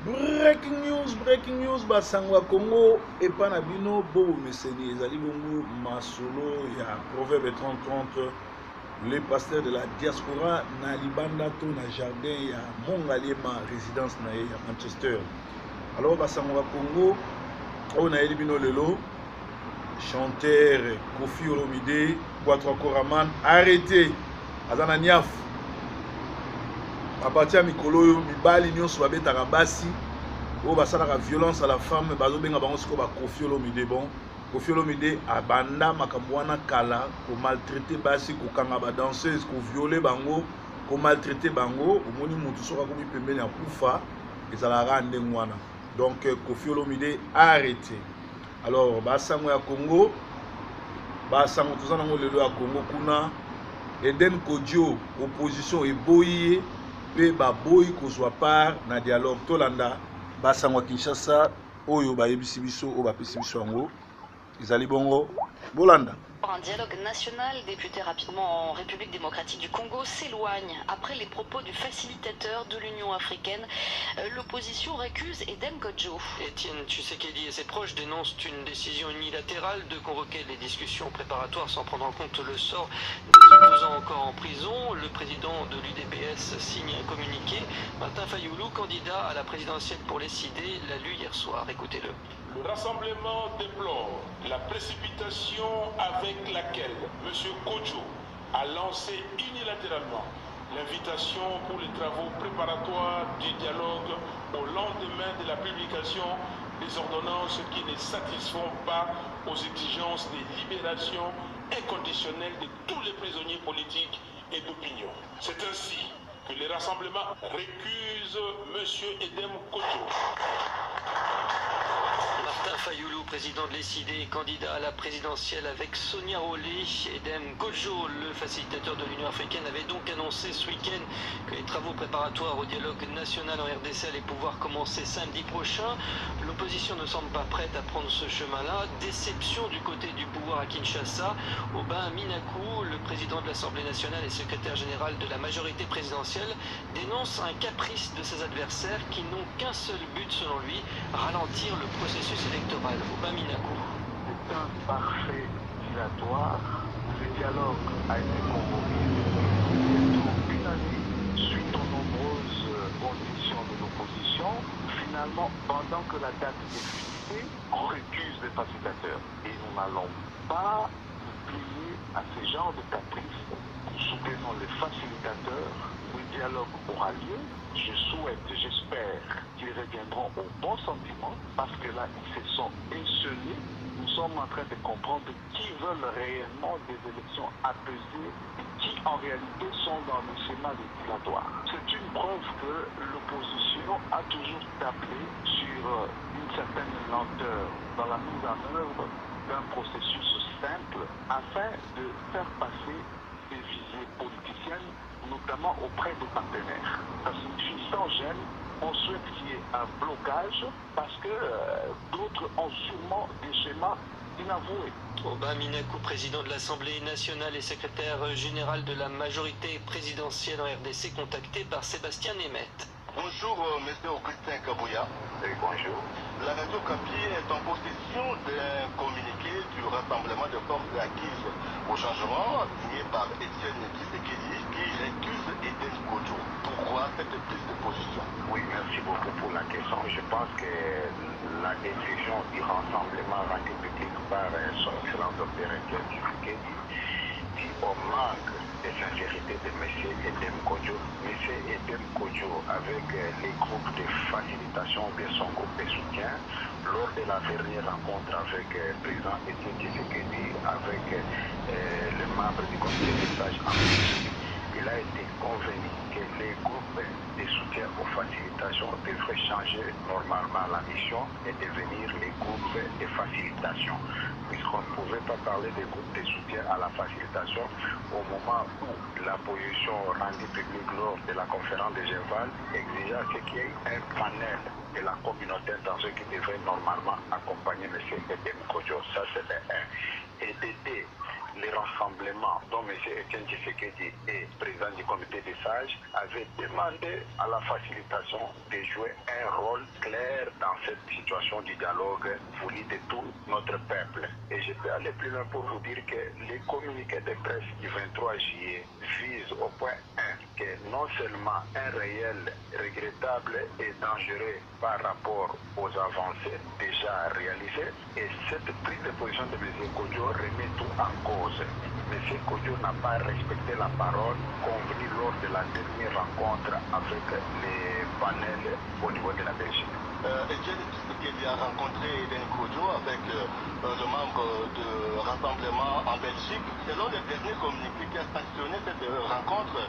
Breaking news, Basangwa Congo et Panabino, Bobo Messeni, Ezali Bongo, Masolo, il y a Proverbe 30-30, les pasteurs de la diaspora, na Libanda, na Jardin, il y a Mongalema, résidence na Manchester. Alors, Basangwa Congo, on a Elibino Lelo, chanteur, Kofi Olomide, Quattro Koraman, arrêté, Azana Niaf. À partir de Mikolo, Mibali, Nyon, Swabé, Tarabasi, où la violence à la femme, Bazobenga Bangosko, Kofi Olomide, bon, Kofi Olomide, Abanda, Makabouana, Kala, pour maltraiter Basi, pour Kangaba danseuse, pour violer Bango, pour maltraiter Bango, au moni Moutousora, comme il peut mener à Koufa, et ça la rend Ndengwana. Donc, Kofi Olomide arrêté. Alors, Basango à Congo, Basango, tout ça, dans le à Congo, Kuna, Eden Kodjo, opposition et Boye. Pe ba boy ko soit part na dialogue tolanda basangwa Kinshasa oyo ba yebisi biso o ba pesi biso ngo izali bongo bolanda. Un dialogue national débuté rapidement en République démocratique du Congo s'éloigne. Après les propos du facilitateur de l'Union africaine, l'opposition récuse Edem Kodjo. Étienne Tshisekedi et ses proches dénoncent une décision unilatérale de convoquer les discussions préparatoires sans prendre en compte le sort des opposants encore en prison. Le président de l'UDPS signe un communiqué. Martin Fayoulou, candidat à la présidentielle pour les CID, l'a lu hier soir. Écoutez-le. Le rassemblement déplore la précipitation avec laquelle M. Kodjo a lancé unilatéralement l'invitation pour les travaux préparatoires du dialogue au lendemain de la publication des ordonnances qui ne satisfont pas aux exigences de libération inconditionnelle de tous les prisonniers politiques et d'opinion. C'est ainsi que les rassemblements récusent M. Edem Kodjo. Martin Fayoulou, président de l'ECID, candidat à la présidentielle avec Sonia Rolé. Edem Kodjo, le facilitateur de l'Union africaine, avait donc annoncé ce week-end que les travaux préparatoires au dialogue national en RDC allaient pouvoir commencer samedi prochain. L'opposition ne semble pas prête à prendre ce chemin-là. Déception du côté du pouvoir à Kinshasa. Aubin Minakou, le président de l'Assemblée nationale et secrétaire général de la majorité présidentielle, dénonce un caprice de ses adversaires qui n'ont qu'un seul but, selon lui, ralentir le processus électoral. Aubin Minakou. C'est un parfait dilatoire. Le dialogue a été convoqué depuis une année suite aux nombreuses conditions de l'opposition. Finalement, pendant que la date est fixée, on récuse les facilitateurs. Et nous n'allons pas nous plier à ce genre de caprices. Nous soutenons les facilitateurs. Le dialogue aura lieu. Je souhaite, j'espère qu'ils reviendront au bon sentiment parce que là, ils se sont esselés. Nous sommes en train de comprendre qui veulent réellement des élections apaisées et qui en réalité sont dans le schéma législatoire. C'est une preuve que l'opposition a toujours tablé sur une certaine lenteur dans la mise en œuvre d'un processus simple afin de faire passer des visées politiciennes, notamment auprès des partenaires. Ça signifie sans gêne, on souhaite qu'il y ait un blocage parce que d'autres ont sûrement des schémas inavoués. Aubin Minakou, président de l'Assemblée nationale et secrétaire général de la majorité présidentielle en RDC, contacté par Sébastien Nemeth. Bonjour, M. Augustin Kabouya. Et bonjour. La radio Kapi est en possession d'un communiqué du rassemblement de forces acquises au changement signé par Étienne Tshisekedi qui récuse Eden Kodjo. Pourquoi cette prise de position? Oui, merci beaucoup pour la question. Je pense que la décision du rassemblement rendue publique par son excellence Dr Étienne Tshisekedi dit au manque de sincérité de M. Edem Kodjo. M. Edem Kodjo, avec les groupes de facilitation de son groupe de soutien, lors de la dernière rencontre avec le président Étienne Tshisekedi, avec les membres du comité de sage en Belgique, il a été convenu que les groupes de soutien aux facilitations devraient changer normalement la mission et devenir les groupes de facilitation. Puisqu'on ne pouvait pas parler des groupes de soutien à la facilitation au moment où la position rendue publique lors de la conférence de Genval exigeait ce qu'il y ait un panel de la communauté dans ce qui devrait normalement accompagner M. Edem Kodjo. Ça, c'est le 1. Et de 2, le rassemblement dont M. Etienne Tshisekedi est président du comité des sages avait demandé à la facilitation de jouer un rôle clair dans cette situation du dialogue voulu de tout notre peuple. Et je peux aller plus loin pour vous dire que les communiqués de presse du 23 juillet visent au point 1 que non seulement un réel regrettable et dangereux par rapport aux avancées déjà réalisées, et cette prise de position de M. Kodjo remet tout en cause. M. Kodjo n'a pas respecté la parole convenue lors de la dernière rencontre avec les panels au niveau de la Belgique. Etienne Tshisekedi a rencontré Eden Kodjo avec le membre de Rassemblement en Belgique. Selon le dernier communiqué qui a sanctionné cette rencontre,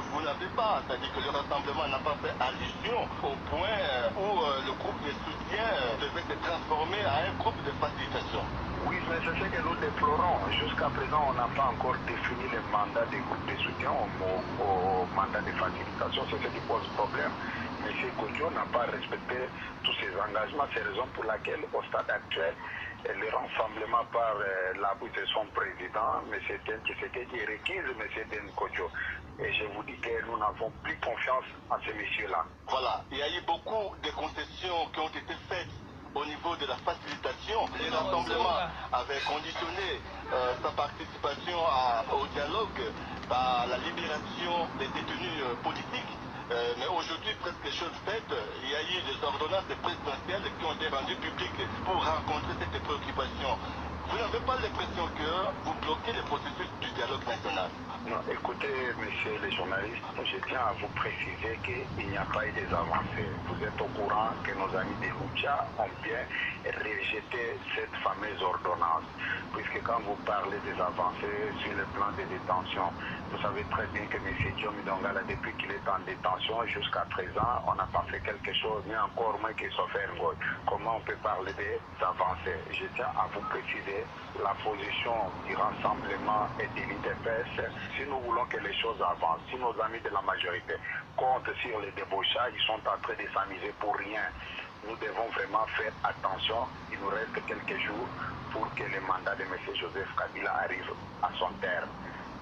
vous n'avez pas, c'est-à-dire que le Rassemblement n'a pas fait allusion au point où le groupe de soutien devait se transformer en un groupe de facilitation. Oui, mais c'est ce que nous déplorons. Jusqu'à présent, on n'a pas encore défini le mandat des groupes de soutien au mandat de facilitation. C'est ce qui pose problème. M. Kodjo n'a pas respecté tous ses engagements. C'est la raison pour laquelle, au stade actuel, le rassemblement par l'appui de son président, M. Etienne Tshisekedi, réquise M. Eden Kodjo. Et je vous dis que nous n'avons plus confiance en ce monsieur-là. Voilà, il y a eu beaucoup de concessions qui ont été faites au niveau de la facilitation. Le rassemblement avait conditionné sa participation au dialogue par la libération des détenus politiques. Mais aujourd'hui, presque chose faite, il y a eu des ordonnances présidentielles qui ont été rendues publiques pour rencontrer cette préoccupation. Vous n'avez pas l'impression que vous bloquez le processus du dialogue national? Non, écoutez, messieurs les journalistes, je tiens à vous préciser qu'il n'y a pas eu des avancées. Vous êtes au courant que nos amis de Lucha ont bien rejeté cette fameuse ordonnance. Puisque quand vous parlez des avancées sur le plan de détention, vous savez très bien que M. Diomi Dongala, depuis qu'il est en détention jusqu'à présent, on n'a pas fait quelque chose, ni encore moins que Sofer Ngoy. Comment on peut parler des avancées? Je tiens à vous préciser la position du rassemblement et de l'UDPS. Si nous voulons que les choses avancent, si nos amis de la majorité comptent sur les débauchages, ils sont en train de s'amuser pour rien. Nous devons vraiment faire attention. Il nous reste quelques jours pour que le mandat de M. Joseph Kabila arrive à son terme.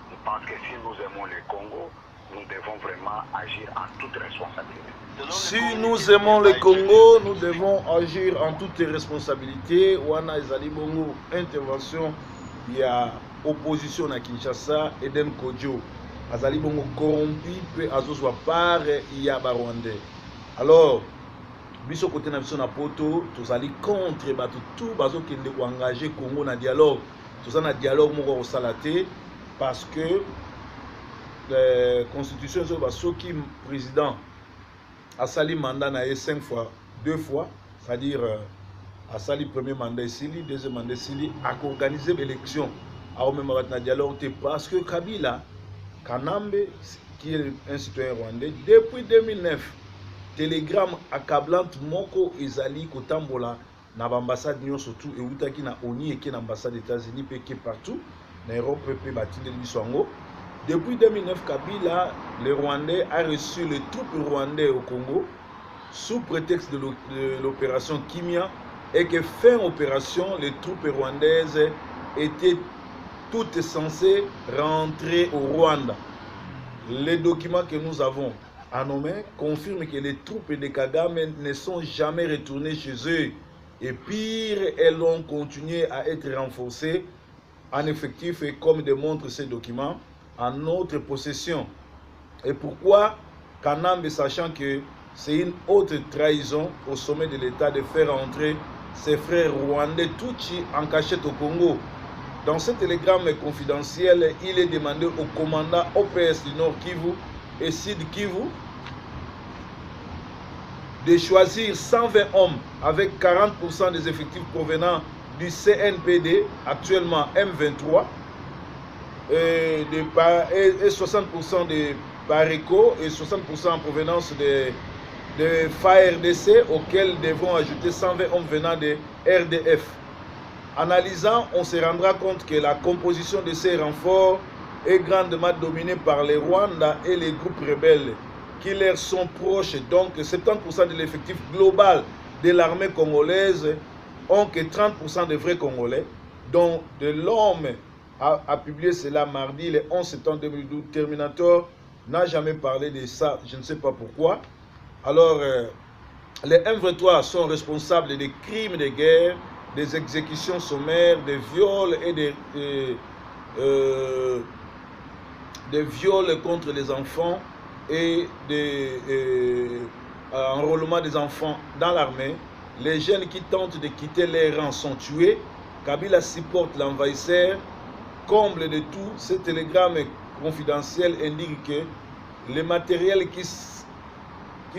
Je pense que si nous aimons le Congo, nous devons vraiment agir en toute responsabilité. Si nous aimons le Congo, nous devons agir en toute responsabilité. Wana ezali bongo intervention ya opposition à Kinshasa, Eden Kodjo azali bongo corrompu pe azozwa part ya ba Rwandais. Alors biso côté na biso na poto tozali contre bato tout bazokende ko engager Congo na dialogue. Toza na dialogue moko kosala te parce que la constitution so basoki président asali mandat na 5 fois 2 fois, c'est-à-dire asali premier mandat ici, deuxième mandat ici, a organisé l'élection à même na dialogue parce que Kabila Kanambe qui est un citoyen rwandais depuis 2009 télégramme akablante moko ezali kotambola na ambassade nyo surtout et utaki na ONU et qui na ambassade des États-Unis pe partout na Europe pe batinde bisango. Depuis 2009, Kabila, le Rwandais, a reçu les troupes rwandais au Congo sous prétexte de l'opération Kimia et que fin opération, les troupes rwandaises étaient toutes censées rentrer au Rwanda. Les documents que nous avons à nommer confirment que les troupes de Kagame ne sont jamais retournées chez eux. Et pire, elles ont continué à être renforcées en effectif et comme démontrent ces documents, en notre possession. Et pourquoi Kanambe, sachant que c'est une autre trahison au sommet de l'État de faire entrer ses frères rwandais Tutsi en cachette au Congo. Dans ce télégramme confidentiel, il est demandé au commandant OPS du Nord Kivu et Sud Kivu de choisir 120 hommes avec 40% des effectifs provenant du CNPD, actuellement M23, et 60% de Pareco et 60% en provenance de FARDC, auxquels devront ajouter 120 hommes venant de RDF. Analysant, on se rendra compte que la composition de ces renforts est grandement dominée par les Rwandais et les groupes rebelles qui leur sont proches. Donc 70% de l'effectif global de l'armée congolaise ont que 30% de vrais Congolais, dont de l'homme a publié cela mardi, le 11 septembre 2012. Terminator n'a jamais parlé de ça, je ne sais pas pourquoi. Alors, les M23 sont responsables des crimes de guerre, des exécutions sommaires, des viols et des viols contre les enfants et des enrôlements des enfants dans l'armée. Les jeunes qui tentent de quitter les rangs sont tués. Kabila supporte l'envahisseur. Comble de tout, ce télégramme confidentiel indique que les matériels qui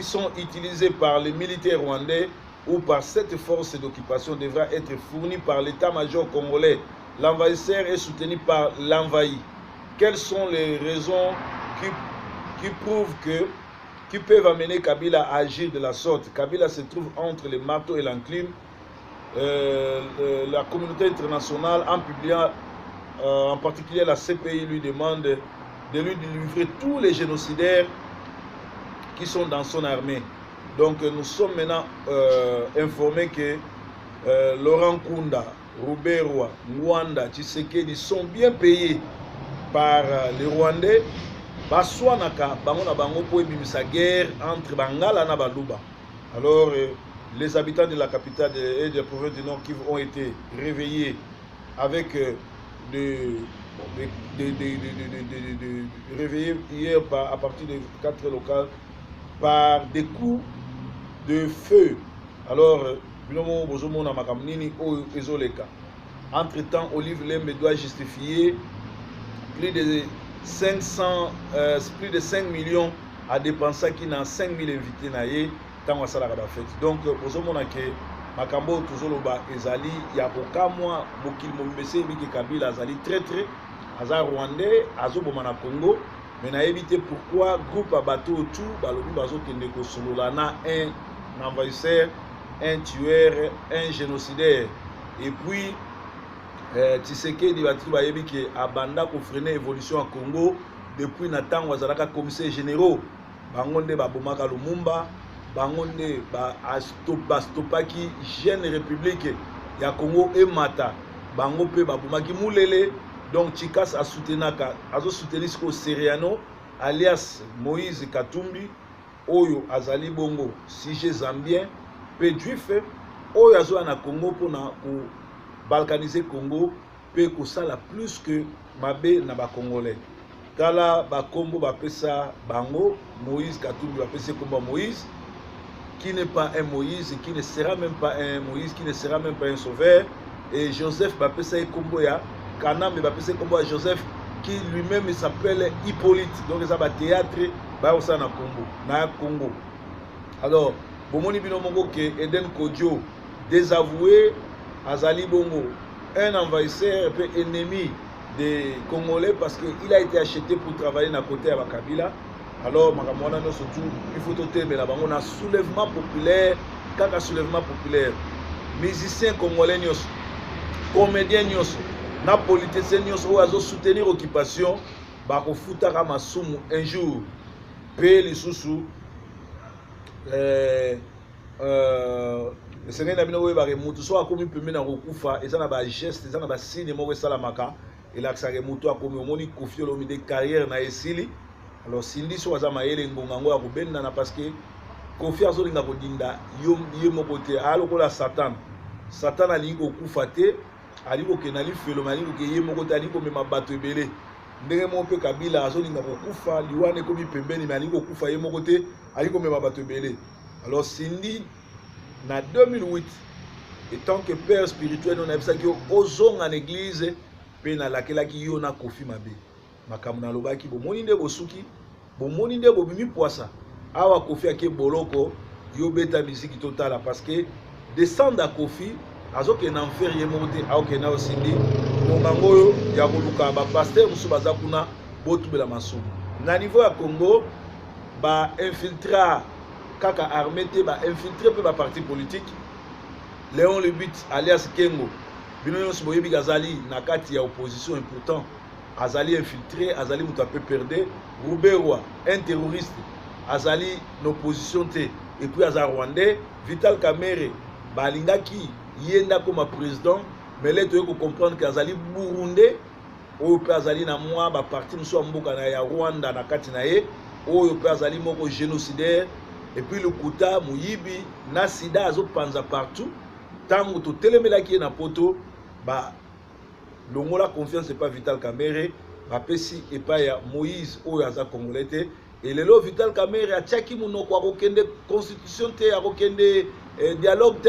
sont utilisés par les militaires rwandais ou par cette force d'occupation devra être fournis par l'état-major congolais. L'envahisseur est soutenu par l'envahi. Quelles sont les raisons qui prouvent qui peuvent amener Kabila à agir de la sorte? Kabila se trouve entre les marteaux et l'enclume. La communauté internationale, en publiant en particulier la CPI, lui demande de lui livrer tous les génocidaires qui sont dans son armée. Donc nous sommes maintenant informés que Laurent Kunda, Ruberwa, Mwanda, Tshisekedi sont bien payés par les Rwandais. Baswanaka, Bangona Bango pour sa guerre entre Bangala et Baluba. Alors les habitants de la capitale et de la province du Nord Kivu ont été réveillés avec réveillés hier à partir de 4 locales par des coups de feu. Alors, entre-temps, Olive Lembe doit justifier plus de 5 millions à dépenser qui n'a 5 000 invités dans la salle de fête. Donc, Makambo Tuzoloba Ezali, Yabokamwa, Bokil Mombese, Miki Kabila, Azali très Azar Rwandais, Azobomana Congo. Mais n'a évité pourquoi groupe à bateau tout, Balobi Bazo Kendeko Sololana, un envahisseur, un tueur, un génocidaire. Et puis, Tshisekedi Batiba Yebiki Abanda pour freiner l'évolution en Congo depuis Nathan Wazalaka commissaire généraux. Bangonde Babomaka Lumumba. Bangonde Bastopaki jeune république ya Congo et Mata bango pe babumaki mulele donc Chikas a soutenaka azo soutenir ko Seriano alias Moïse Katumbi oyo azali bongo sujet zambien pe juif oyo azo na Congo pona ko balkaniser Congo pe ko sala plus que mabe na ba congolais kala ba kombo ba pesa bango Moïse Katumbi ba pesa komba Moïse qui n'est pas un Moïse, qui ne sera même pas un Moïse, qui ne sera même pas un sauveur. Et Joseph Bapesa Komboya, Kanam Bapesa Komboya Joseph, qui lui-même s'appelle Hippolyte. Donc ça va théâtre, bah ça na Congo. Alors, Bomoni Binomongo que Eden Kodjo désavoué, Azali Bongo, un envahisseur, un peu ennemi des Congolais parce qu'il a été acheté pour travailler à côté à Kabila. Alors, il faut noter mais là on a soulèvement populaire, kaka soulèvement populaire, musiciens congolais, comédiens, na politiciens ou azo soutenir occupation, ba ko futaka masumu un jour. Pe les sous le Seigneur Nabino we ba remutu so akomi pembe na kokufa eza na ba geste eza na ba signe moko salamaka et là ça remutu akomi omoni Koffi Olomide carrière na esili. Alors Cindy so azama yele ngongango ya kubenda na parce que Koffi azolinga kodinda yo moko te alokola Satan alingo kufa te alingo kenali felo malingo ke ye moko te alingo mema bato ebele ndenge mo pe Kabila azolinga kokufa liwane komi pembeni mais alingo kufa ye moko te alingo mema bato ebele. Alors Cindy na 2008 étant que père spirituel on a ça que ozonga en église pe na lakela ki yo na Koffi mabe makamuna lobaki bomoni nde bosuki bomoni nde bobimi poisa awa Koffi ake boloko yo beta musique totala parce que descendre à Koffi azoke na enfer ye monte aoke na osindi mongango ya koluka ba pasteur musu baza kuna botubela masumu na niveau ya Congo ba infiltra kaka armée te ba infiltrer pe ba parti politique Léon le but alias Kengo bino nyonso boyebi gazali na kati ya opposition important Azali infiltré, Azali Moutapé perdé, Ruberwa, un terroriste, Azali l'opposition et puis Azar Rwandais, Vital Kamerhe, Balingaki, Yenda comme président, mais là tu peux comprendre qu'Azali Burundais, oyo pe azali na mwa ba parti muso mboka na ya Rwanda na kati na ye oyo pe azali moko génocidaire et puis le kuta muyibi na sida azo panza partout tango to telemelaki na poto ba longola confiance pas Vital Kamerhe ba pesi et pas ya Moïse oyo aza congolais te et lelo Vital Kamerhe atiaki munoko akokende constitution te akokende dialogue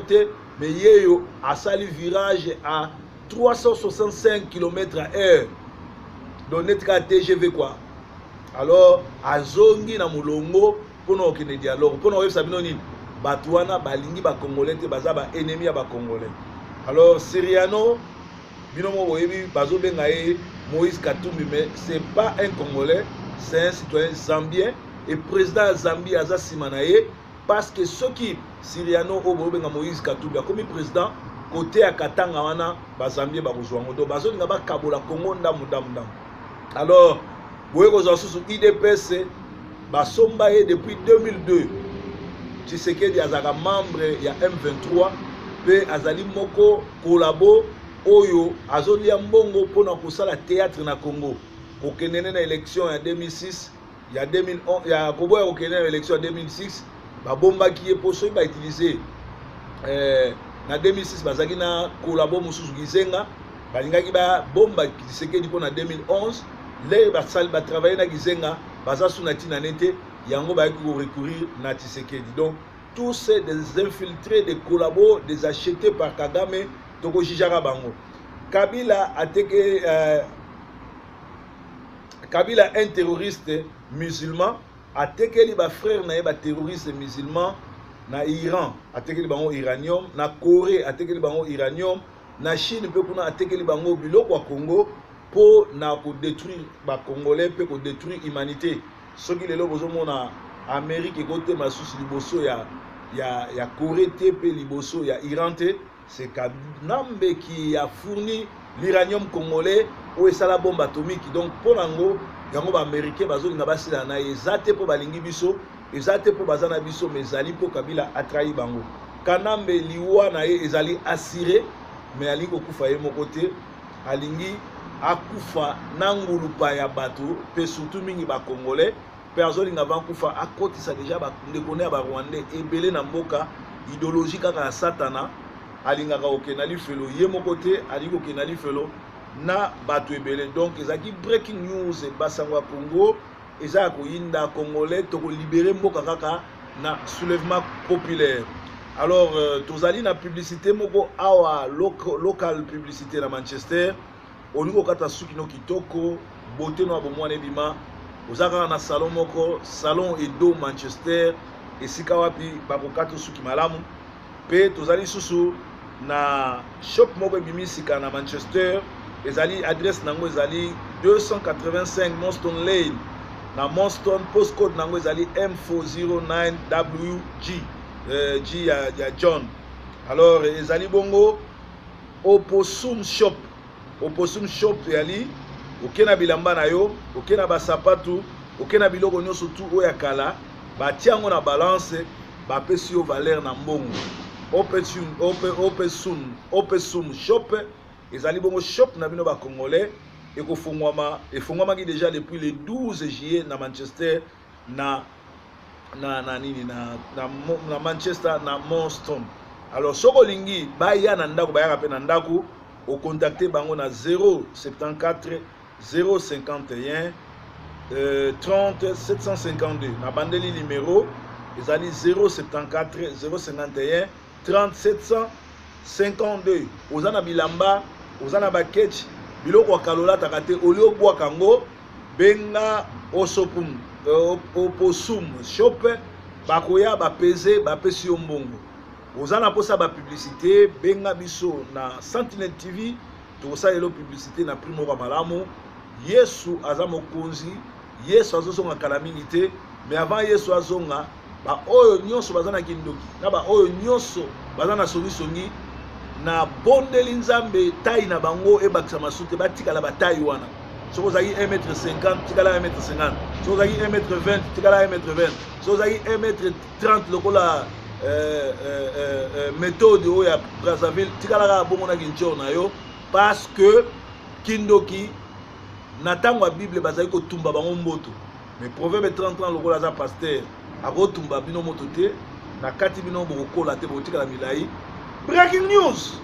te mais yeyo asali virage à 365 km/h donc netka TGV quoi alors azongi na mulongo pona okende dialogue pona oyebisa bino nini bato wana balingi ba congolais te baza ba ennemi ya ba congolais alors Siriano bino mo boyebi bazobenga ye Moïse Katumbi mais c'est pas un congolais c'est un citoyen zambien et président Zambie aza sima na ye parce que soki Siriano o bobenga Moïse Katumbi akomi président côté à Katanga wana ba Zambie ba kozwango do bazolinga ba kabola Congo ndamu. Alors boye kozwa susu IDPS basomba ye depuis 2002 Tshisekedi azaka membre ya M23 pe azali moko kolabo oyo azolia mbongo pona kosala théâtre na Congo kokendene na élection ya 2006 ya 2011 ya koboya kokendene na élection ya 2006 babombaki ye poso ba utiliser na 2006 bazaki na kolabo mususu Gizenga balingaki ba bomba Tshisekedi pona 2011 les basali ba travailler na Gizenga baza suna tina nete yango ba ko recourir na Tshisekedi donc tous ces des infiltrés des collabos des achetés par Kagame toko jijara bango Kabila un terroriste musulman atekeli ba frère na ye ba terroriste musulman na Iran atekeli bango uranium na Corée atekeli bango uranium na Chine pe kuna atekeli bango biloko wa Congo pour na ko détruire ba congolais pe ko détruire humanité soki lelo bozomona Amérique côté masusu liboso ya Corée te pe liboso ya Iran te c'est Kanambe qui a fourni l'uranium congolais ou esala bombe atomique donc pour nango yango ba américain bazolinga basila na ezate po balingi biso ezate po bazana biso mais zali po Kabila atrahi bango Kanambe liwa na ye ezali assuré mais alingi kokufa ye moko te alingi akufa nangulupa ya bato pe surtout mingi ba congolais pe azolinga bankufa akotisa déjà ba ndekone ya ba rwandais ebele na mboka idéologie kaka ya satana alingaka okena lifelo ye moko te alingi okena lifelo na bato ebele donc ezaki breaking news basango ya Congo eza koyinda congolais toko libérer mboka kaka na soulèvement populaire alors tozali na publicité moko awa local publicité na Manchester olingo kata suki no kitoko beauté no abomwana bima ozaka na salon moko salon Edo Manchester esika wapi bakokata suki malamu pe tozali susu na shop moko bimisika na Manchester ezali adresse nango ezali 285 Monston Lane na Monston postcode nango ezali M409WG G ya John alors ezali bongo Opossum shop yali okena bilamba na yo okena basapatu okena biloko nyonso tu oya kala batiango na balance bapesi yo valeur na mbongo Opossum shop ezali bongo shop na bino ba congolais efungwamaki déjà depuis le 12 juillet na Manchester na Manchester na Monston alors soko lingi baya na ndako baya pe na ndako au contacter bango na 074 051 30 752 na bandeli numéro ezali 074 051 30 752 ozana bilamba ozana baketch biloko kalola takate olio bwa kango benga Osopum Opossum shop bakoya bapeze bapesi yo mbongo ozana posa ba publicité benga biso na Sentinel TV tokosalelo publicité na primo kwa malamu Yesu aza mokonzi Yesu azosonga kala mingi te mais avant Yesu azonga ba oyo nyonso bazana kindoki na ba oyo nyonso bazana songi na bondeli nzambe taille na bango ebakisa masute batikala bataille wana soko zaki 1m50 tikala 1m50 soko zaki 1m20 tikala 1m20 soko zaki 1m30 lokola méthode oya Brazzaville tikala ka bongo na kincho na yo parce que kindoki na ntango ya bible bazali kotumba bango mboto mais proverbe 30 lokola aza pasteur akotumba bino moto te na kati bino bokokola te bokotikala milai. Breaking news.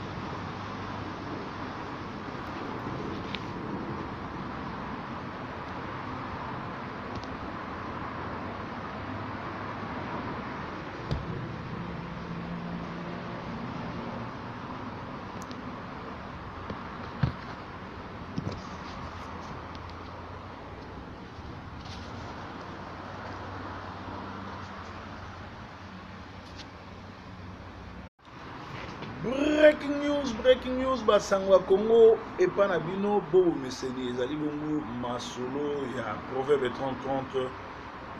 Breaking news, basangwa Congo epa na bino bo meseni ezali bongo masolo ya Proverbe 30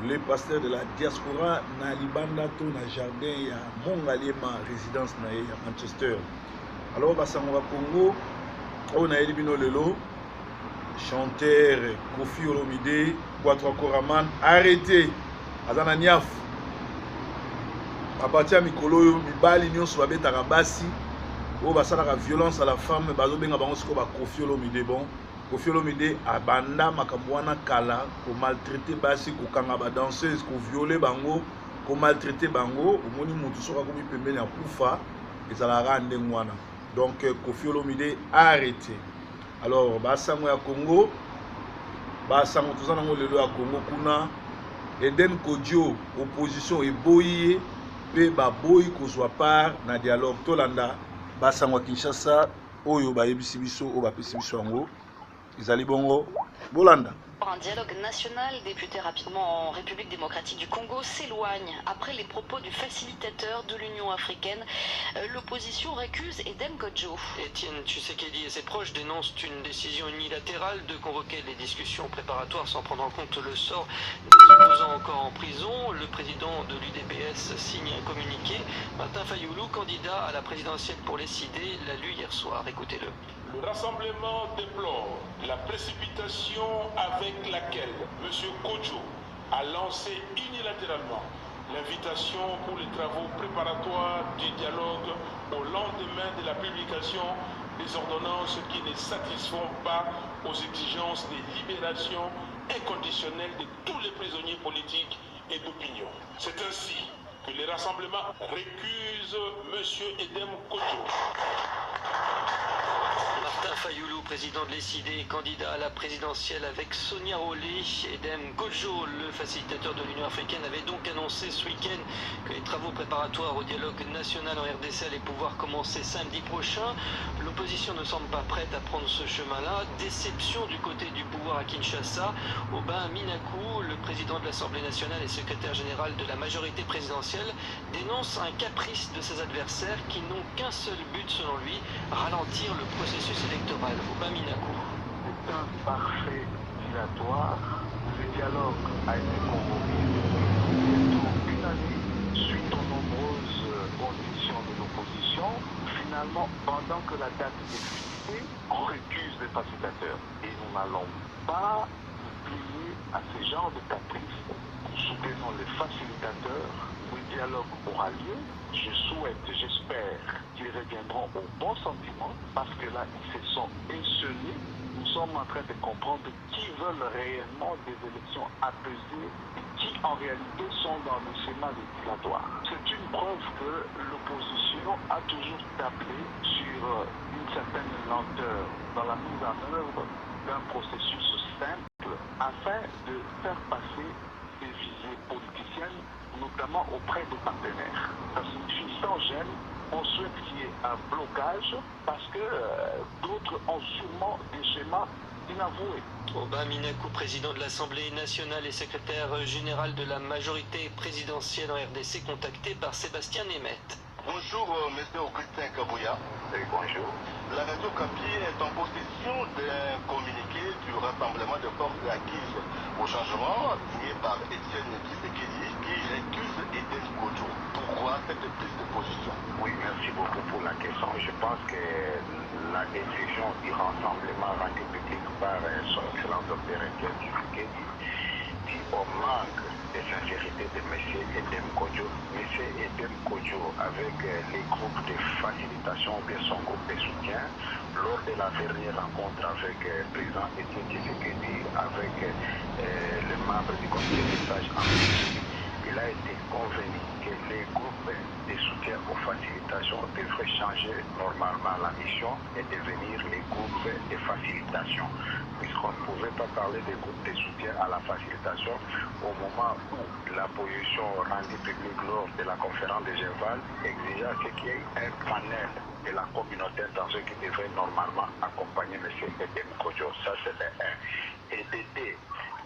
le pasteur de la diaspora na libanda to na jardin ya Mongaliema résidence na ya Manchester. Alors basangwa Congo o na yeli bino lelo chanteur Koffi Olomide Boatwa Koraman arrêté azana niaf à partir ya mikolo oyo mibali nyonso babetaka basi oyo basalaka violence à la femme bazobenga bango sikoyo ba Koffi Olomide. Bon Koffi Olomide abanda makambo wana kala komaltraite basi kokanga badanseuse koviole bango komaltraite bango omoni motu soki akomi pembeni ya kufa ezalaka ndenge wana. Donc Koffi Olomide arrêté. Alors basango ya Congo basango toza nango lelo ya Congo kuna Eden Kodjo opposition eboyi ye pe baboyi kozwa part na dialogue tolanda basango Kinshasa oyo bayebisi biso oyo bapesi biso yango ezali bongo bolanda. Un dialogue national débuté rapidement en République démocratique du Congo s'éloigne. Après les propos du facilitateur de l'Union africaine, l'opposition récuse Edem Kodjo. Étienne Tshisekedi et ses proches dénoncent une décision unilatérale de convoquer les discussions préparatoires sans prendre en compte le sort des opposants encore en prison. Le président de l'UDPS signe un communiqué. Martin Fayoulou, candidat à la présidentielle pour les CD, l'a lu hier soir. Écoutez-le. Le rassemblement déplore la précipitation avec laquelle M. Kodjo a lancé unilatéralement l'invitation pour les travaux préparatoires du dialogue au lendemain de la publication des ordonnances qui ne satisfont pas aux exigences de libération inconditionnelle de tous les prisonniers politiques et d'opinion. C'est ainsi que les rassemblements récusent M. Edem Kodjo. Martin Fayoulou, président de l'ECD, candidat à la présidentielle avec Sonia Rolé. Edem Kodjo, le facilitateur de l'Union africaine, avait donc annoncé ce week-end que les travaux préparatoires au dialogue national en RDC allaient pouvoir commencer samedi prochain. L'opposition ne semble pas prête à prendre ce chemin-là. Déception du côté du pouvoir à Kinshasa. Aubin Minakou, le président de l'Assemblée nationale et secrétaire général de la majorité présidentielle, dénonce un caprice de ses adversaires qui n'ont qu'un seul but selon lui, ralentir le processus électoral. Aubin Minakou. C'est un parfait dilatoire. Le dialogue a été convoqué depuis une année suite aux nombreuses conditions de l'opposition. Finalement, pendant que la date est fixée, on récuse les facilitateurs. Et nous n'allons pas nous plier à ce genre de caprice. Nous soutenons les facilitateurs. Le dialogue aura lieu. Je souhaite, j'espère qu'ils reviendront au bon sentiment parce que là, ils se sont échelés. Nous sommes en train de comprendre qui veulent réellement des élections apaisées et qui en réalité sont dans le schéma législatoire. C'est une preuve que l'opposition a toujours tablé sur une certaine lenteur dans la mise en œuvre d'un processus simple afin de faire passer des visées politiciennes, notamment auprès des partenaires. Ça signifie sans gêne, on souhaite qu'il y ait un blocage parce que d'autres ont sûrement des schémas inavoués. Aubin Minakou, président de l'Assemblée nationale et secrétaire général de la majorité présidentielle en RDC, contacté par Sébastien Nemeth. Bonjour, M. Augustin Kabouya. Et bonjour. La radio Kapi est en possession d'un communiqué du rassemblement de forces acquises au changement signé par Étienne Tshisekedi qui récuse Edem Kodjo. Pourquoi cette prise de position? Oui, merci beaucoup pour la question. Je pense que la décision du rassemblement rendue publique par son excellent docteur Étienne Tshisekedi dit au manque de sincérité de M. Edem Kodjo. M. Edem Kodjo, avec les groupes de facilitation de son groupe de soutien, lors de la dernière rencontre avec le président Etienne Tshisekedi, avec les membres du comité des sages en Belgique, il a été convenu que les groupes de soutien aux facilitations devraient changer normalement la mission et devenir les groupes de facilitation. Puisqu'on ne pouvait pas parler des groupes de soutien à la facilitation au moment où la position rendue publique lors de la conférence de Genval exigeait qu'il y ait un panel de la communauté dans ce qui devrait normalement accompagner M. Eden Kodjo. Ça, c'est le 1. Et d'aider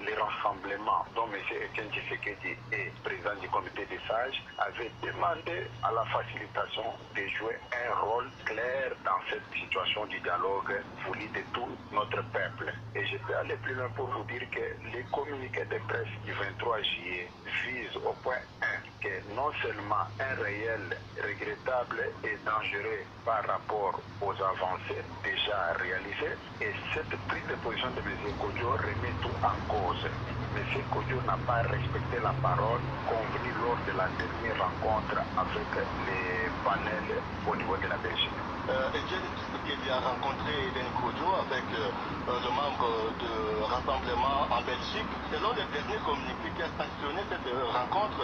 les rassemblements dont M. Etienne Tshisekedi est président du comité des sages avait demandé à la facilitation de jouer un rôle clair dans cette situation du dialogue voulu de tout notre peuple. Et je peux aller plus loin pour vous dire que les communiqués de presse du 23 juillet visent au point 1 que non seulement un réel regrettable et dangereux par rapport aux avancées déjà réalisées, et cette prise de position de M. Kodjo remet tout en cause. M. Kodjo n'a pas respecté la parole convenue lors de la dernière rencontre avec les panels au niveau de la Belgique. Etienne Tshisekedi a rencontré Eden Kodjo avec le membre de rassemblement en Belgique. Selon les derniers communiqués qui a sanctionné cette rencontre,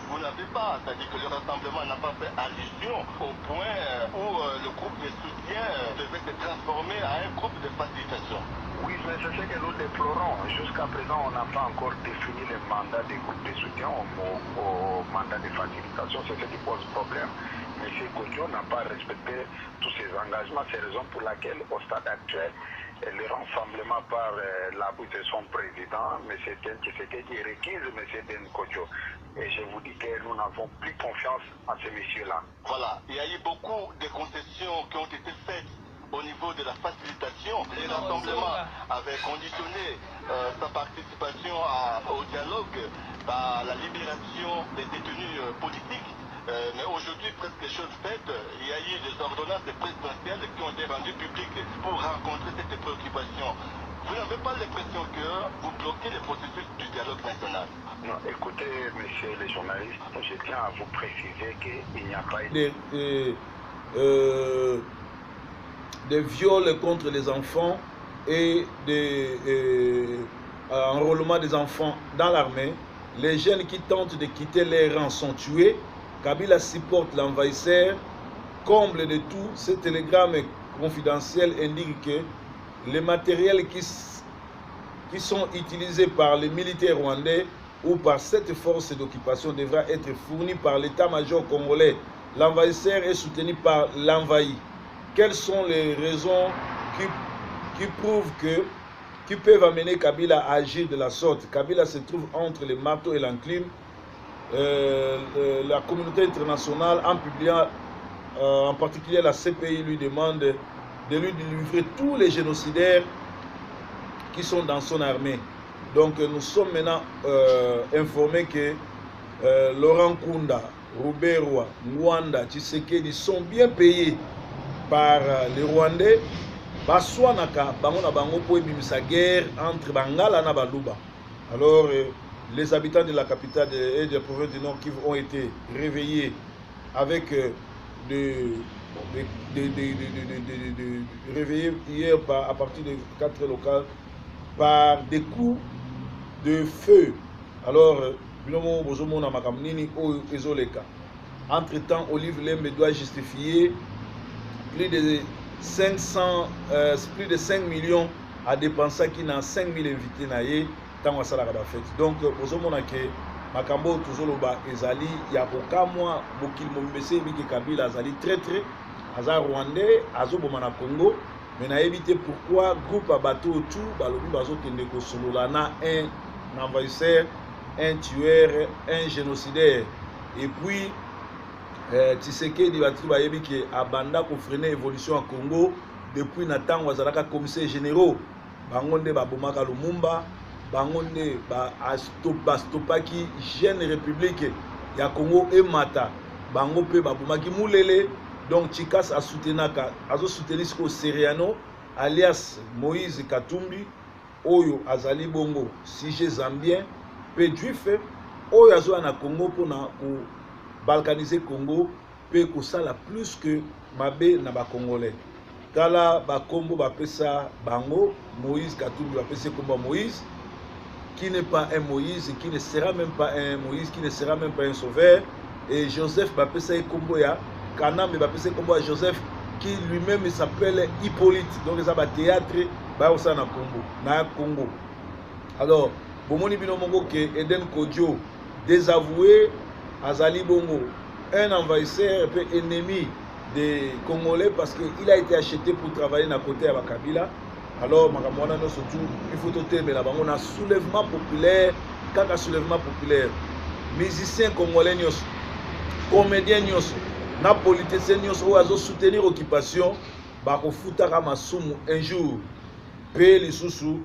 vous n'avez pas, c'est-à-dire que le rassemblement n'a pas fait allusion au point où le groupe de soutien devait se transformer en un groupe de facilitation. Oui, mais c'est ce que nous déplorons. Jusqu'à présent, on n'a pas encore défini le mandat des groupes de soutien au mandat de facilitation. C'est ce qui pose problème. M. Kodjo n'a pas respecté tous ses engagements. C'est la raison pour laquelle, au stade actuel, le rassemblement par l'appui de son président, M. Etienne Tshisekedi, réquise M. Eden Kodjo. Et je vous dis que nous n'avons plus confiance en ce monsieur-là. Voilà, il y a eu beaucoup de concessions qui ont été faites au niveau de la facilitation. Le rassemblement avait conditionné sa participation au dialogue par la libération des détenus politiques. Mais aujourd'hui, presque chose faite, il y a eu des ordonnances présidentielles qui ont été rendues publiques pour rencontrer cette préoccupation. Vous n'avez pas l'impression que vous bloquez le processus du dialogue national? Non, écoutez, messieurs les journalistes, je tiens à vous préciser qu'il n'y a pas eu des viols contre les enfants et des enrôlements des enfants dans l'armée. Les jeunes qui tentent de quitter les rangs sont tués. Kabila supporte l'envahisseur. Comble de tout, ce télégramme confidentiel indique que les matériels qui sont utilisés par les militaires rwandais ou par cette force d'occupation devra être fournis par l'état-major congolais. L'envahisseur est soutenu par l'envahi. Quelles sont les raisons qui prouvent qui peuvent amener Kabila à agir de la sorte? Kabila se trouve entre les marteaux et l'enclume. La communauté internationale, en publiant en particulier la CPI, lui demande de lui livrer tous les génocidaires qui sont dans son armée. Donc nous sommes maintenant informés que Laurent Kunda, Ruberwa, Mwanda, Tshisekedi sont bien payés par les Rwandais. Baswanaka, bango na bango po ebimisa guerre entre Bangala na Baluba. Alors les habitants de la capitale et de la province du Nord Kivu ont été réveillés avec réveillés hier à partir de 4 locales par des coups de feu. Alors, entre-temps, Olive Lembe doit justifier plus de 5 millions à dépenser qui n'a 5 000 invités. Donc, Makambo Tuzoloba Ezali, Yakokamwa, Bokil Mombese, Biki Kabila, Azali très Azar Rwandais, Azobomana Congo, mais n'a évité pourquoi groupe à bateau tout, Balobi Bazo Kendeko Sololana, un envahisseur, un tueur, un génocidaire. Et puis, Tshisekedi Batiba Yebiki Abanda pour freiner l'évolution en Congo, depuis Nathan Wazalaka commissaire généraux, Bangonde Babomaka Lumumba, Bangonde Bastopaki, jeune république ya Congo et Mata, Bango pe Babomaki Moulele, donc Chikas a soutenu ce Seriano, alias Moïse Katumbi, Oyo Azali Bongo, Sige Zambien, pe Juif, Oyo Azo na Congo pour balkaniser Congo, pe Kosala plus que Mabe na ba Congolais. tala bakombo bapesa bango Moïse Katumbi bapesa kombo Moïse qui n'est pas un Moïse, qui ne sera même pas un Moïse, qui ne sera même pas un sauveur. Et Joseph bapesa kombo ya Kanam bapesa kombo ya Joseph qui lui-même s'appelle Hippolyte. Donc ça va théâtre ba osa na Congo, na Congo. Alors, bomoni bino mongo ke Eden Kodjo désavoué azali bongo un envahisseur et puis ennemi des Congolais parce qu'il a été acheté pour travailler à côté de Kabila. Alors, il faut noter mais là on a soulèvement populaire, kaka soulèvement populaire. Musiciens congolais nyos, comédiens nyos, na politiciens nyos ou azo soutenir l'occupation, ba ko futaka masumu un jour. Pe li susu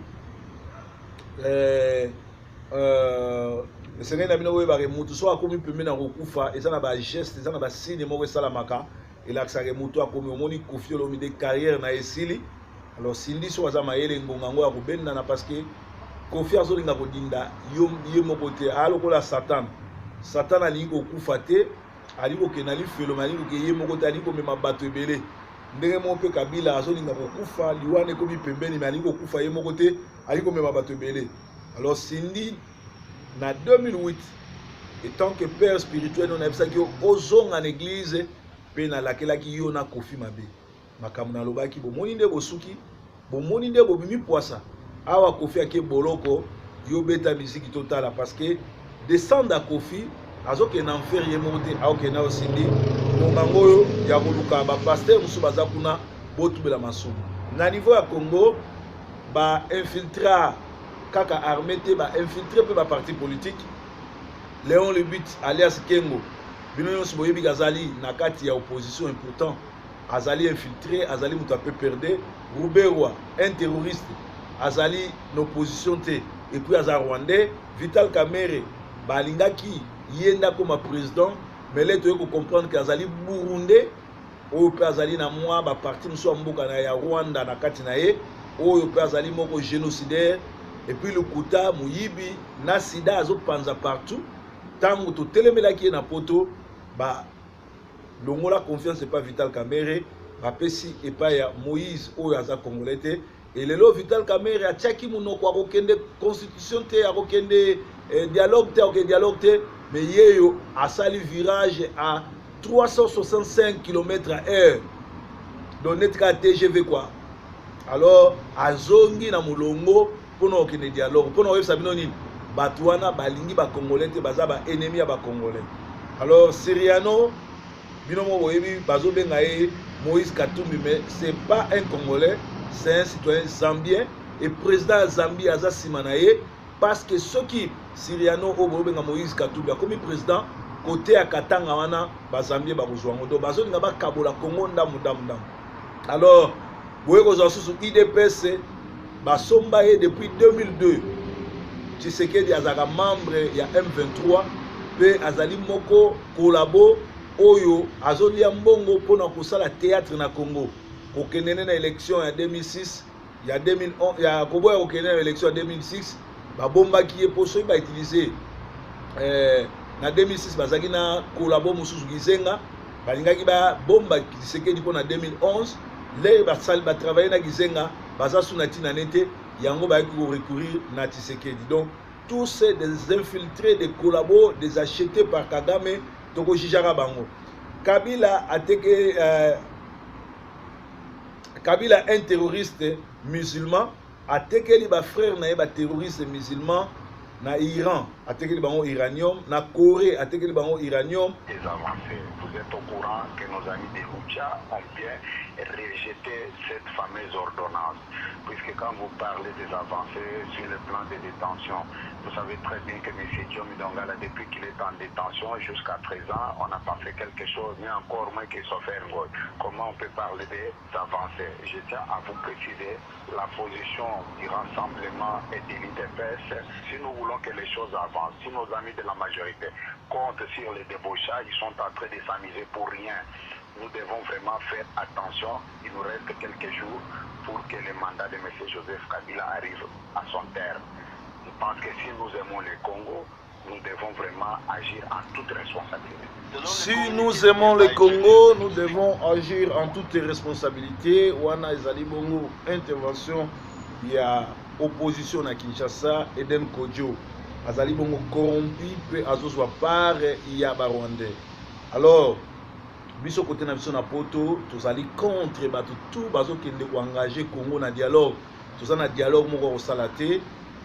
sengeni na bino oyebaka mutu so akomi pembe na kokufa eza na bageste eza na basigne moko esalamaka elakisaka mutu akomi omoni Koffi Olomide carrière na esili. Alors sindi so aza mayele ngonga ngo ya kobendana parce que Koffi azolinga kodinda ye moko te alokola Satan alingi kokufa te alingi kokenda lifelo alingi koke ye moko te alingi komema bato ebele ndenge moko mpe Kabila azolinga kokufa liwana ekomi pembeni me alingi kokufa ye moko te alingi komema bato ebele. Alors sindi na 2008 étant que père spirituel on a vu ça que ozonga en église pe na lakelaki yo na Koffi mabe makamuna lobaki bomoni nde bosuki bomoni nde bobimi poisa awa Koffi ake boloko yo beta musique totala parce que descendre à Koffi azoke na enfer ye monte aoke na osindi ngongo yo ya koluka ba pasteur musu baza kuna botubela masumu na niveau ya Congo ba infiltrer kaka armée te ba infiltré pe ba parti politique Léon Lebut alias Kengo bino nyonso boyebi gazali na kati ya opposition important azali infiltré azali mutu ape perdre Rouberwa un terroriste azali n'opposition te et puis aza rwandais Vital Kamerhe balingaki yenda comme président mais là tu veux comprendre que azali burundais oyo pe azali na mwa ba parti musu mboka na ya Rwanda na kati na ye oyo pe azali moko génocidaire. Et puis le Kouta, Mouyibi, Nasida, Azo Panza partout. Tant que tu es na poto, bah, la confiance n'est pas Vital Kamerhe, bah, Pessi et pas Moïse, Oyaza Congolais. Et le Vital Kamerhe a tchaki mounoko, a aucun constitution, a aucun dialogue, mais yeyo a sali virage à 365 km/h. Donc, net TGV quoi. Alors, Azongi na Moulongo, pour nous qu'il y ait dialogue, pour nous savoir que Batouana, Balingi, ba Congolais, baza ba ennemi à ba Congolais. Alors Siriano, binomo boyebi bazo bengaye Moïse Katumbi, mais c'est pas un Congolais, c'est un citoyen zambien et président Zambie aza simanaye parce que ceux qui Siriano au benga Moïse Katumbi comme président côté à Katanga wana ba Zambie ba kozwango do bazo nga ba kabola Congo ndamu. Alors boye ko sous IDPS Basombaye depuis 2002. Tshisekedi azaka membre ya M23 pe azali moko kolabo oyo azolia mbongo pona kosala théâtre na Congo. Kokenene na élection ya 2006, ya 2011, ya koboya kokenene na élection ya 2006, ba bomba ki e poso ba utiliser na 2006 bazaki na kolabo mususu Gizenga, balingaki ba bomba Tshisekedi pona 2011, les ba travailler na Gizenga baza sunati na nete yango ba ko recourir na Tshisekedi. Donc tous ces des infiltrés, des collabos, des achetés par Kagame toko jijara bango. Kabila un terroriste musulman atekeli ba frère na ba terroriste musulman na Iran atekeli bango iranium, na Corée atekeli bango iranium. Des avancées. Vous êtes au courant que nos amis de Lucha ont bien rejeté cette fameuse ordonnance, puisque quand vous parlez des avancées sur le plan de détention, vous savez très bien que M. Diomi Dongala, depuis qu'il est en détention jusqu'à présent, on n'a pas fait quelque chose, mais encore moins qu'il soit fait un goût. Comment on peut parler des avancées? Je tiens à vous préciser la position du rassemblement et de l'IDPS. Si nous voulons que les choses avancent, si nos amis de la majorité comptent sur les débauchages, ils sont en train de s'amuser pour rien. Nous devons vraiment faire attention. Il nous reste quelques jours pour que le mandat de M. Joseph Kabila arrive à son terme. Je pense que si nous aimons le Congo, nous devons vraiment agir en toute responsabilité. Si nous aimons le Congo, nous devons agir en toute responsabilité. Wana ezali bongo intervention ya opposition na Kinshasa, Eden Kodjo azali bongo corrompu pe azozwa part ya ba Rwandais. Alors biso côté na biso na poto tozali contre bato tout bazo kende ko engager Congo na dialogue. Toza na dialogue moko ko salate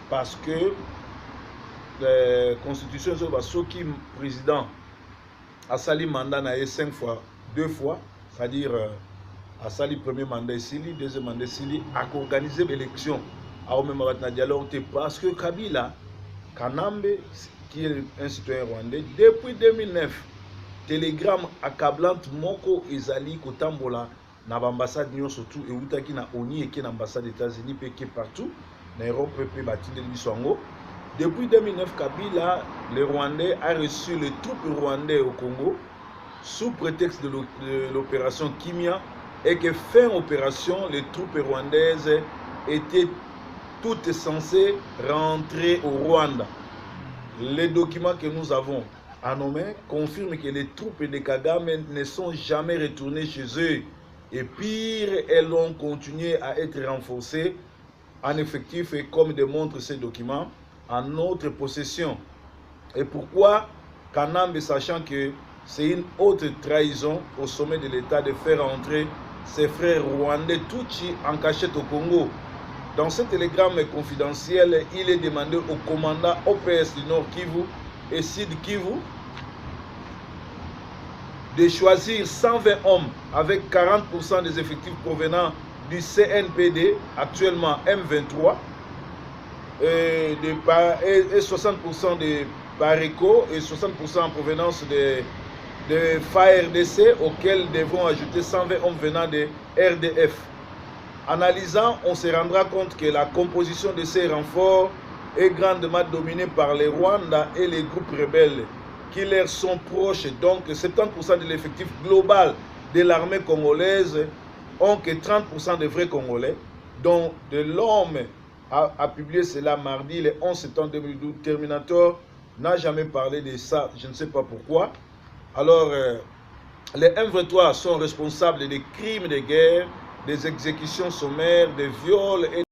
parce que la constitution zo ba soki président Asali mandat na 5 fois, 2 fois, c'est-à-dire Asali premier mandat ici, deuxième mandat ici, a organisé l'élection. A même dialogue parce que Kabila, Kanambe, qui est un citoyen rwandais, depuis 2009, télégramme accablante Moko Ezali Kotambola, na l'ambassade Nyon surtout, et Outaki na Oni et qui est l'ambassade des États-Unis, qui est partout, na Europe, et bâti de l'Iswango. Depuis 2009, Kabila, le Rwandais, a reçu les troupes rwandais au Congo sous prétexte de l'opération Kimia et que fin opération, les troupes rwandaises étaient toutes censées rentrer au Rwanda. Les documents que nous avons à nos mains confirment que les troupes de Kagame ne sont jamais retournées chez eux. Et pire, elles ont continué à être renforcées en effectif et comme démontrent ces documents, en notre possession. Et pourquoi Kanambe, sachant que c'est une haute trahison au sommet de l'État de faire entrer ses frères rwandais Tutsi en cachette au Congo. Dans ce télégramme confidentiel, il est demandé au commandant OPS du Nord Kivu et Sud Kivu de choisir 120 hommes avec 40% des effectifs provenant du CNPD, actuellement M23, et 60% de Pareco et 60% en provenance de FARDC, auxquels devront ajouter 120 hommes venant de RDF. Analysant, on se rendra compte que la composition de ces renforts est grandement dominée par les Rwandais et les groupes rebelles qui leur sont proches. Donc 70% de l'effectif global de l'armée congolaise ont que 30% de vrais Congolais, dont de l'homme a publié cela mardi, le 11 septembre 2012. Terminator n'a jamais parlé de ça, je ne sais pas pourquoi. Alors, les M23 sont responsables des crimes de guerre, des exécutions sommaires, des viols et